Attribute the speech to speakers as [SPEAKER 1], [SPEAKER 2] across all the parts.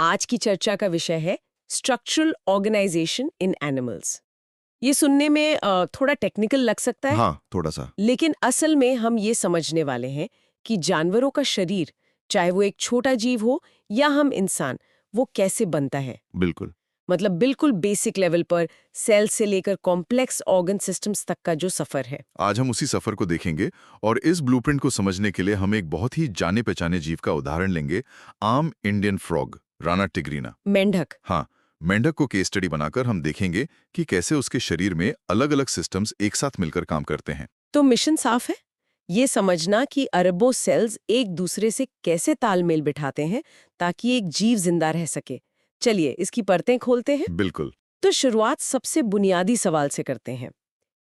[SPEAKER 1] आज की चर्चा का विषय है स्ट्रक्चरल ऑर्गेनाइजेशन इन एनिमल्स। ये सुनने में थोड़ा टेक्निकल लग सकता है,
[SPEAKER 2] हाँ, थोड़ा सा।
[SPEAKER 1] लेकिन असल में हम ये समझने वाले हैं कि जानवरों का शरीर, चाहे वो एक छोटा जीव हो या हम इंसान, वो कैसे बनता है।
[SPEAKER 2] बिल्कुल।
[SPEAKER 1] मतलब बिल्कुल बेसिक लेवल पर सेल से लेकर कॉम्प्लेक्स ऑर्गन सिस्टम्स तक का जो सफर है।
[SPEAKER 2] आज हम उसी सफर को देखेंगे और इस ब्लूप्रिंट को समझने के लिए हम एक बहुत ही जाने पहचाने जीव का उदाहरण लेंगे, आम इंडियन फ्रॉग, राना टिग्रीना।
[SPEAKER 1] मेंढक।
[SPEAKER 2] हाँ, मेंढक को केस स्टडी बनाकर हम देखेंगे कि कैसे उसके शरीर में अलग-अलग सिस्टम्स एक साथ मिलकर काम करते हैं।
[SPEAKER 1] तो मिशन साफ है, ये समझना कि अरबों सेल्स एक दूसरे से कैसे तालमेल बिठाते हैं ताकि एक जीव जिंदा रह सके। चलिए इसकी परतें खोलते हैं।
[SPEAKER 2] बिल्कुल।
[SPEAKER 1] तो शुरुआत सबसे बुनियादी सवाल से करते हैं।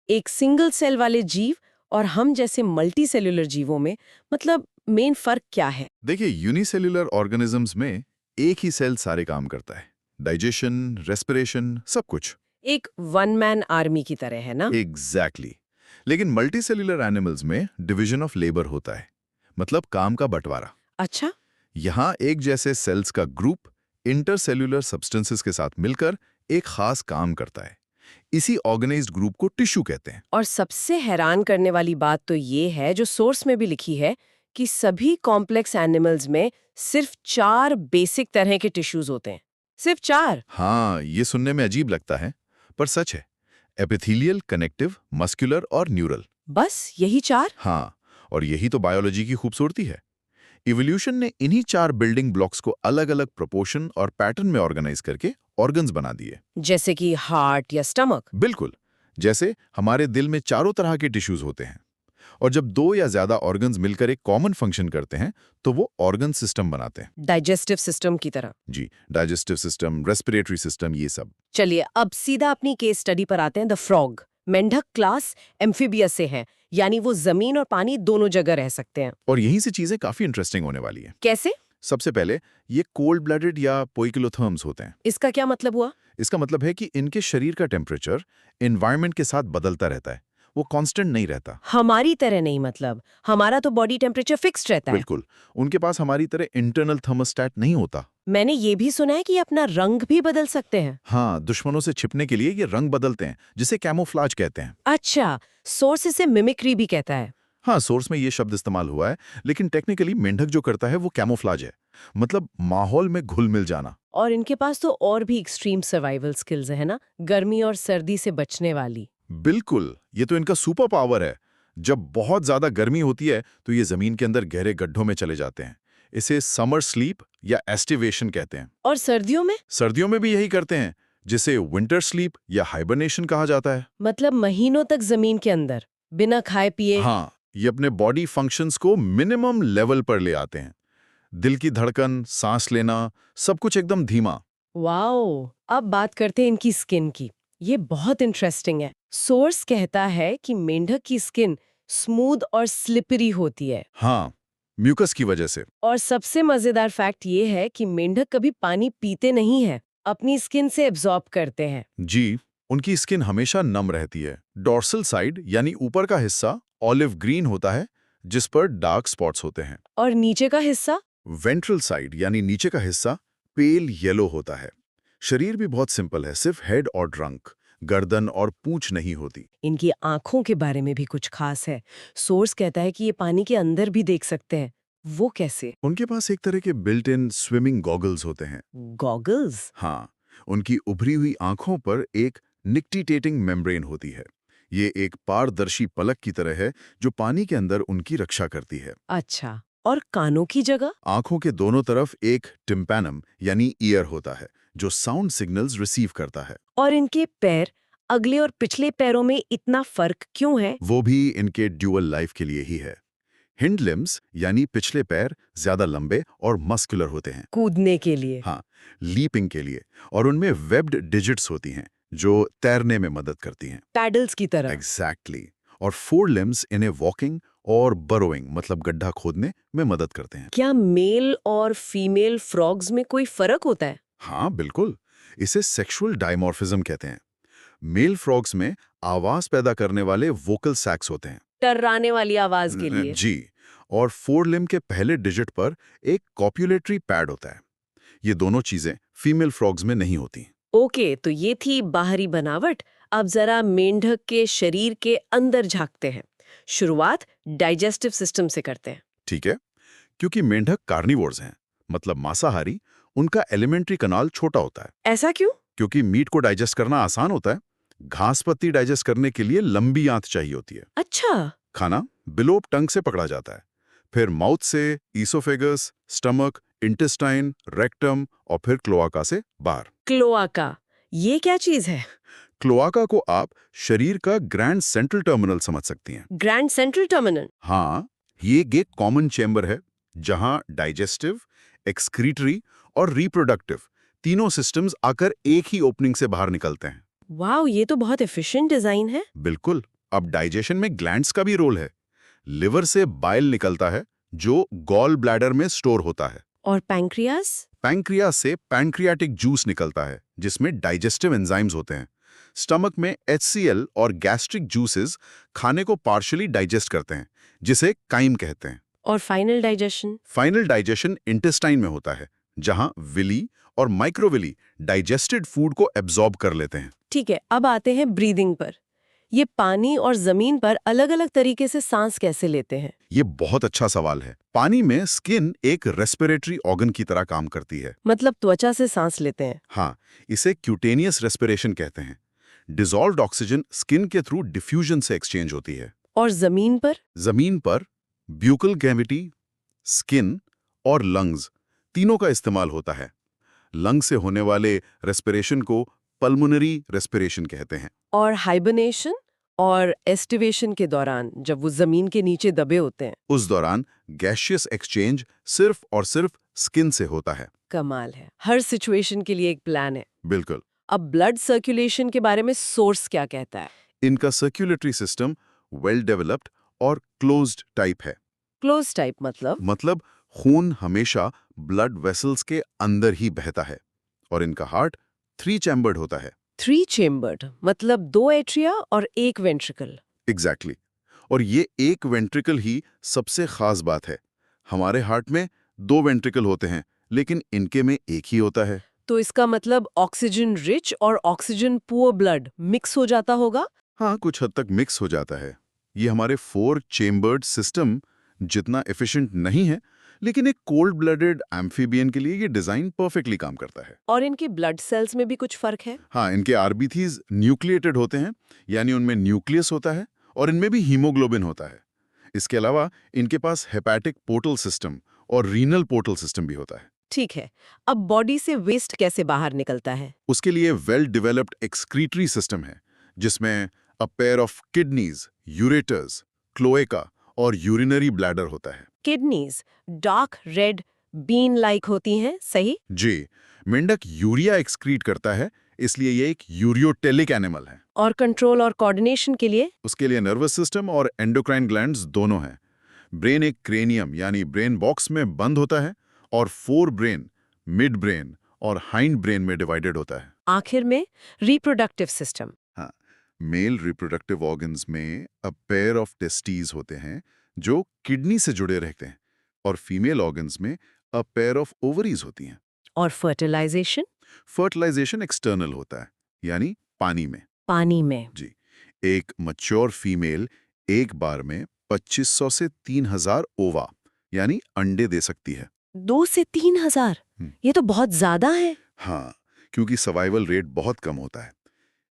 [SPEAKER 1] एक सिंगल सेल वाले जीव और हम जैसे मल्टी सेल्यूलर जीवों में मतलब मेन फर्क क्या है?
[SPEAKER 2] देखिए, यूनिसेल्युलर ऑर्गेनिजम्स में एक ही सेल सारे काम करता है। डाइजेशन, रेस्पिरेशन, सब कुछ।
[SPEAKER 1] एक वन मैन आर्मी की तरह है ना?
[SPEAKER 2] एग्जैक्टली। लेकिन मल्टीसेल्युलर एनिमल्स में डिवीजन ऑफ लेबर होता है, मतलब काम का बंटवारा।
[SPEAKER 1] अच्छा।
[SPEAKER 2] यहाँ एक जैसे सेल्स का ग्रुप इंटरसेल्युलर सब्सटेंसेस के साथ मिलकर एक खास काम करता है। इसी ऑर्गेनाइज्ड ग्रुप को टिश्यू कहते हैं।
[SPEAKER 1] और सबसे हैरान करने वाली बात तो ये है, जो सोर्स में भी लिखी है, कि सभी कॉम्प्लेक्स एनिमल्स में सिर्फ 4 बेसिक तरह के टिश्यूज होते हैं। सिर्फ 4?
[SPEAKER 2] हाँ, ये सुनने में अजीब लगता है, पर सच है। एपिथेलियल, कनेक्टिव, मस्कुलर और न्यूरल।
[SPEAKER 1] बस यही 4?
[SPEAKER 2] हाँ, और यही तो बायोलॉजी की खूबसूरती है। इवोल्यूशन ने इन्हीं 4 बिल्डिंग ब्लॉक्स को अलग-अलग प्रोपोर्शन और पैटर्न में ऑर्गेनाइज करके ऑर्गन्स बना दिए।
[SPEAKER 1] जैसे कि हार्ट या स्टमक?
[SPEAKER 2] बिल्कुल। जैसे हमारे दिल में चारों तरह के टिश्यूज होते हैं, और जब 2 या ज्यादा ऑर्गन्स मिलकर एक कॉमन फंक्शन करते हैं तो वो ऑर्गन सिस्टम बनाते हैं।
[SPEAKER 1] डाइजेस्टिव सिस्टम की तरह?
[SPEAKER 2] जी, डाइजेस्टिव सिस्टम, रेस्पिरेटरी सिस्टम, ये सब।
[SPEAKER 1] चलिए अब सीधा अपनी केस स्टडी पर आते हैं। द फ्रॉग मेंढक क्लास एम्फीबियस से है, यानी वो जमीन और पानी दोनों जगह रह सकते हैं।
[SPEAKER 2] और यहीं से चीजें काफी इंटरेस्टिंग होने वाली है।
[SPEAKER 1] कैसे?
[SPEAKER 2] सबसे पहले, ये कोल्ड ब्लडेड या पोइकिलोथर्म्स होते हैं।
[SPEAKER 1] इसका क्या मतलब हुआ?
[SPEAKER 2] इसका मतलब है कि इनके शरीर का टेम्परेचर एनवायरनमेंट के साथ बदलता रहता है, वो कांस्टेंट नहीं रहता।
[SPEAKER 1] हमारी तरह नहीं, मतलब हमारा तो बॉडी टेम्परेचर फिक्स्ड रहता है।
[SPEAKER 2] बिल्कुल। उनके पास हमारी तरह इंटरनल थर्मोस्टेट नहीं होता।
[SPEAKER 1] मैंने ये भी सुना है कि ये अपना रंग भी बदल सकते हैं।
[SPEAKER 2] हाँ, दुश्मनों से छिपने के लिए ये रंग बदलते हैं, जिसे कैमोफ्लाज कहते हैं।
[SPEAKER 1] अच्छा, सोर्स इसे मिमिक्री भी कहता है।
[SPEAKER 2] हाँ, सोर्स में ये शब्द इस्तेमाल हुआ है, लेकिन टेक्निकली मेंढक जो करता है वो कैमोफ्लाज है, मतलब माहौल में घुल मिल जाना।
[SPEAKER 1] और इनके पास तो और भी एक्सट्रीम सर्वाइवल स्किल्स है ना, गर्मी और सर्दी से बचने वाली।
[SPEAKER 2] बिल्कुल, ये तो इनका सुपर पावर है। जब बहुत ज्यादा गर्मी होती है तो ये जमीन के अंदर गहरे गड्ढों में चले जाते हैं। इसे समर स्लीप या एस्टिवेशन कहते हैं।
[SPEAKER 1] और सर्दियों में?
[SPEAKER 2] सर्दियों में भी यही करते हैं, जिसे विंटर स्लीप या हाइबरनेशन कहा जाता है।
[SPEAKER 1] मतलब महीनों तक जमीन के अंदर बिना खाए पिए?
[SPEAKER 2] हाँ, ये अपने बॉडी फंक्शंस को मिनिमम लेवल पर ले आते हैं। दिल की धड़कन, सांस लेना, सब कुछ एकदम धीमा।
[SPEAKER 1] वाओ! अब बात करते हैं इनकी स्किन की। ये बहुत इंटरेस्टिंग है। सोर्स कहता है कि मेंढक की स्किन स्मूथ और स्लिपरी होती है।
[SPEAKER 2] हाँ, म्यूकस की वजह से।
[SPEAKER 1] और सबसे मजेदार फैक्ट ये है कि मेंढक कभी पानी पीते नहीं है, अपनी स्किन से एब्जॉर्ब करते हैं।
[SPEAKER 2] जी, उनकी स्किन हमेशा नम रहती है। डॉर्सल साइड यानी ऊपर का हिस्सा ऑलिव ग्रीन होता है, जिस पर डार्क स्पॉट्स होते हैं।
[SPEAKER 1] और नीचे का हिस्सा?
[SPEAKER 2] वेंट्रल साइड यानी नीचे का हिस्सा पेल येलो होता है। शरीर भी बहुत सिंपल है, सिर्फ हेड और ट्रंक, गर्दन और पूंछ नहीं होती।
[SPEAKER 1] इनकी आंखों के बारे में भी कुछ खास है। सोर्स कहता है कि ये पानी के अंदर भी देख सकते हैं। वो कैसे?
[SPEAKER 2] उनके पास एक तरह के बिल्ट इन स्विमिंग गॉगल्स होते हैं।
[SPEAKER 1] गॉगल्स?
[SPEAKER 2] हाँ, उनकी उभरी हुई आंखों पर एक निक्टिटेटिंग मेम्ब्रेन होती है। ये एक पारदर्शी पलक की तरह है जो पानी के अंदर उनकी रक्षा करती है।
[SPEAKER 1] अच्छा, और कानों की जगह?
[SPEAKER 2] आंखों के दोनों तरफ एक टिम्पैनम यानी ईयर होता है, जो साउंड सिग्नल्स रिसीव करता है।
[SPEAKER 1] और इनके पैर, अगले और पिछले पैरों में इतना फर्क क्यों है?
[SPEAKER 2] वो भी इनके ड्यूअल लाइफ के लिए ही है। हिंड लिम्स यानी पिछले पैर ज्यादा लंबे और मस्कुलर होते हैं।
[SPEAKER 1] कूदने के लिए?
[SPEAKER 2] हाँ, लीपिंग के लिए। और उनमें वेब्ड डिजिट्स होती हैं जो तैरने में मदद करती हैं।
[SPEAKER 1] पैडल्स की तरह?
[SPEAKER 2] एग्जैक्टली। और फोर लिम्स इन्हें वॉकिंग और बरोइंग मतलब गड्ढा खोदने में मदद करते हैं।
[SPEAKER 1] क्या मेल और फीमेल फ्रॉग्स में कोई फर्क होता है?
[SPEAKER 2] हाँ, बिल्कुल। इसे सेक्सुअल डायमॉर्फिज्म कहते हैं। मेल फ्रॉग्स में आवाज पैदा करने वाले वोकल सैक्स होते हैं,
[SPEAKER 1] टर्राने वाली आवाज के लिए।
[SPEAKER 2] जी, और फोर लिम्ब के पहले डिजिट पर एक कॉप्युलेटरी पैड होता है। ये दोनों चीजें फीमेल फ्रॉग्स में नहीं होती।
[SPEAKER 1] ओके, तो ये थी बाहरी बनावट। अब जरा मेंढक के शरीर के अंदर झांकते हैं। शुरुआत डाइजेस्टिव सिस्टम से करते हैं।
[SPEAKER 2] ठीक है, क्योंकि मेंढक कार्निवोर्स हैं, मतलब मांसाहारी, उनका एलिमेंट्री कनाल छोटा होता है।
[SPEAKER 1] ऐसा क्यों?
[SPEAKER 2] क्योंकि मीट को डाइजेस्ट करना आसान होता है, घास पत्ती डाइजेस्ट करने के लिए लंबी आंत चाहिए होती है।
[SPEAKER 1] अच्छा।
[SPEAKER 2] खाना बिलो टंग से पकड़ा जाता है, फिर माउथ से, ईसोफेगस, स्टमक, इंटेस्टाइन, रेक्टम और फिर क्लोआका से बाहर।
[SPEAKER 1] क्लोआका, ये क्या चीज है?
[SPEAKER 2] क्लोआका को आप शरीर का ग्रैंड सेंट्रल टर्मिनल समझ सकती हैं।
[SPEAKER 1] Grand central terminal?
[SPEAKER 2] हाँ, ये एक कॉमन चेंबर है जहां डाइजेस्टिव, एक्सक्रीटरी और रिप्रोडक्टिव तीनों सिस्टम्स आकर एक ही ओपनिंग से बाहर निकलते हैं।
[SPEAKER 1] वाओ, ये तो बहुत एफिशिएंट डिजाइन है।
[SPEAKER 2] बिल्कुल। अब डाइजेशन में ग्लैंड्स का भी रोल है। लिवर से बाइल निकलता है जो गॉल ब्लैडर में स्टोर होता है।
[SPEAKER 1] और पैंक्रियास?
[SPEAKER 2] पैंक्रियास से पैंक्रियाटिक जूस निकलता है जिसमें डाइजेस्टिव एंजाइम्स होते हैं। स्टमक में HCl और गैस्ट्रिक जूसेस खाने को पार्शियली डाइजेस्ट करते हैं, जिसे काइम कहते हैं।
[SPEAKER 1] और final digestion?
[SPEAKER 2] Final digestion intestine में होता है, जहां विली और माइक्रोविली डाइजेस्टेड फूड को एब्जॉर्ब कर लेते हैं।
[SPEAKER 1] ठीक है, अब आते हैं ब्रीदिंग पर। ये पानी और जमीन पर अलग-अलग तरीके से सांस कैसे लेते हैं?
[SPEAKER 2] ये बहुत अच्छा सवाल है। पानी में स्किन एक रेस्पिरेटरी ऑर्गन की तरह काम करती है।
[SPEAKER 1] मतलब त्वचा से सांस लेते हैं?
[SPEAKER 2] हाँ, इसे क्यूटेनियस रेस्पिरेशन कहते हैं। डिसॉल्व्ड ऑक्सीजन स्किन के थ्रू डिफ्यूजन से एक्सचेंज होती है।
[SPEAKER 1] और जमीन पर?
[SPEAKER 2] जमीन पर ब्यूकल कैविटी, स्किन और लंग्स तीनों का इस्तेमाल होता है। लंग से होने वाले रेस्पिरेशन को पल्मोनरी रेस्पिरेशन कहते हैं।
[SPEAKER 1] और हाइबरनेशन और एस्टिवेशन के दौरान जब वो जमीन के नीचे दबे होते हैं?
[SPEAKER 2] उस दौरान गैशियस एक्सचेंज सिर्फ और सिर्फ स्किन से होता है।
[SPEAKER 1] कमाल है, हर सिचुएशन के लिए एक प्लान है।
[SPEAKER 2] बिल्कुल।
[SPEAKER 1] अब ब्लड सर्कुलेशन के बारे में सोर्स क्या कहता है?
[SPEAKER 2] इनका सर्कुलेटरी सिस्टम वेल डेवलप्ड और क्लोज्ड टाइप है।
[SPEAKER 1] क्लोज टाइप
[SPEAKER 2] मतलब खून हमेशा ब्लड वेसल्स के अंदर ही बहता है। और इनका हार्ट 3 चैम्बर्ड होता है।
[SPEAKER 1] 3 चेम्बर्ड, मतलब 2 एट्रिया और 1 वेंट्रिकल।
[SPEAKER 2] एग्जैक्टली। और ये एक वेंट्रिकल ही सबसे खास बात है। हमारे हार्ट में 2 वेंट्रिकल होते हैं, लेकिन इनके में एक ही होता है।
[SPEAKER 1] तो इसका मतलब ऑक्सीजन रिच और ऑक्सीजन पुअर ब्लड मिक्स हो जाता होगा?
[SPEAKER 2] हाँ, कुछ हद तक मिक्स हो जाता है। ये हमारे 4 चेम्बर्ड सिस्टम जितना एफिशिएंट नहीं है, लेकिन एक कोल्ड ब्लडेड एम्फीबियन के लिए ये डिजाइन परफेक्टली काम करता है।
[SPEAKER 1] और इनके ब्लड सेल्स में भी कुछ फर्क है?
[SPEAKER 2] हाँ, इनके आरबीसीज न्यूक्लिएटेड होते हैं, यानी उनमें न्यूक्लियस होता है और इनमें भी हीमोग्लोबिन होता है। इसके अलावा इनके पास हेपेटिक पोर्टल सिस्टम और रीनल पोर्टल सिस्टम भी होता है।
[SPEAKER 1] ठीक है, अब बॉडी से वेस्ट कैसे बाहर निकलता है?
[SPEAKER 2] उसके लिए वेल डेवलप्ड एक्सक्रीटरी सिस्टम है, जिसमें a pair of kidneys, ureters, cloaca और यूरिनरी ब्लैडर होता है।
[SPEAKER 1] Kidneys dark red been like होती हैं, सही?
[SPEAKER 2] जी, मेंढक यूरिया एक्सक्रीट करता है, इसलिए ये एक यूरियोटेलिक एनिमल है।
[SPEAKER 1] और कंट्रोल और कोऑर्डिनेशन के लिए?
[SPEAKER 2] उसके लिए नर्वस सिस्टम और एंडोक्राइन ग्लैंड्स दोनों हैं। ब्रेन एक क्रेनियम यानी ब्रेन बॉक्स में बंद होता है और 4 ब्रेन, मिड ब्रेन और हाइंड ब्रेन में डिवाइडेड होता है।
[SPEAKER 1] आखिर में रिप्रोडक्टिव सिस्टम।
[SPEAKER 2] हाँ, मेल रिप्रोडक्टिव ऑर्गन्स में अ पेयर ऑफ टेस्टीज होते हैं जो किडनी से जुड़े रहते हैं, और फीमेल ऑर्गन्स में अ पेयर ऑफ ओवरीज होती हैं।
[SPEAKER 1] और फर्टिलाइजेशन?
[SPEAKER 2] फर्टिलाइजेशन एक्सटर्नल होता है, यानी पानी में।
[SPEAKER 1] पानी में?
[SPEAKER 2] जी, एक मैच्योर फीमेल एक बार में 2500 से 3000 ओवा यानी अंडे दे सकती है।
[SPEAKER 1] 2 से 3000? ये तो बहुत ज्यादा है।
[SPEAKER 2] हाँ, क्योंकि सर्वाइवल रेट बहुत कम होता है।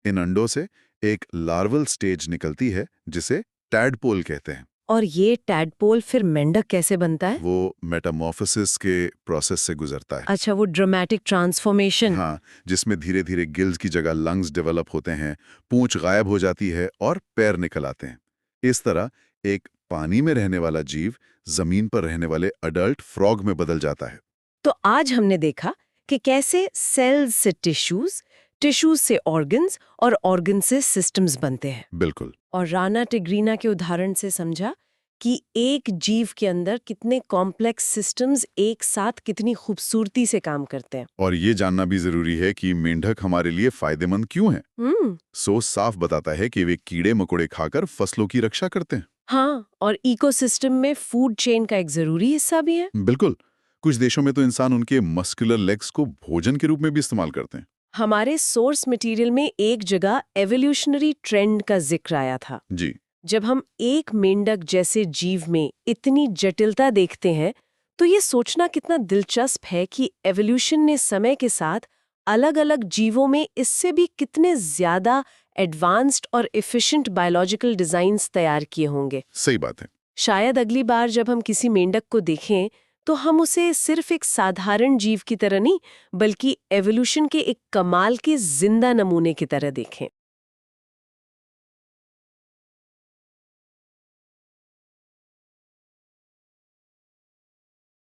[SPEAKER 2] इन अंडों से एक लार्वल स्टेज निकलती है जिसे टैडपोल कहते हैं।
[SPEAKER 1] और ये टैडपोल फिर मेंढक कैसे बनता है?
[SPEAKER 2] वो मेटामॉर्फोसिस के प्रोसेस से गुजरता है।
[SPEAKER 1] अच्छा, वो ड्रामेटिक ट्रांसफॉर्मेशन।
[SPEAKER 2] हाँ, जिसमें धीरे धीरे गिल्स की जगह लंग्स डेवलप होते हैं, पूंछ गायब हो जाती है और पैर निकल आते हैं। इस तरह एक पानी में रहने वाला जीव जमीन पर रहने वाले अडल्ट फ्रॉग में बदल जाता है।
[SPEAKER 1] तो आज हमने देखा कि कैसे सेल्स से टिश्यूज, टिश्यूज से ऑर्गन्स और ऑर्गन से सिस्टम्स बनते हैं।
[SPEAKER 2] बिल्कुल।
[SPEAKER 1] और राना टिग्रीना के उदाहरण से समझा कि एक जीव के अंदर कितने कॉम्प्लेक्स सिस्टम्स एक साथ कितनी खूबसूरती से काम करते हैं।
[SPEAKER 2] और ये जानना भी जरूरी है कि मेंढक हमारे लिए फायदेमंद क्यों हैं। सोच साफ बताता है कि वे कीड़े मकोड़े खाकर फसलों की रक्षा करते हैं।
[SPEAKER 1] हाँ, और इकोसिस्टम में फूड चेन का एक जरूरी हिस्सा भी है।
[SPEAKER 2] बिल्कुल। कुछ देशों में तो इंसान उनके मस्कुलर लेग्स को भोजन के रूप में भी इस्तेमाल करते हैं।
[SPEAKER 1] हमारे सोर्स मटेरियल में एक जगह एवोल्यूशनरी ट्रेंड का जिक्र आया था।
[SPEAKER 2] जी।
[SPEAKER 1] जब हम एक मेंढक जैसे जीव में इतनी जटिलता देखते हैं, तो ये सोचना कितना दिलचस्प है कि एवोल्यूशन ने समय के साथ अलग-अलग जीवों में इससे भी कितने ज्यादा एडवांस्ड और एफिशिएंट बायोलॉजिकल डिजाइन्स तैयार किए होंगे।
[SPEAKER 2] सही बात है।
[SPEAKER 1] शायद अगली बार जब हम किसी मेंढक को देखें, तो हम उसे सिर्फ एक साधारण जीव की तरह नहीं, बल्कि एवोल्यूशन के एक कमाल के जिंदा नमूने की तरह देखें।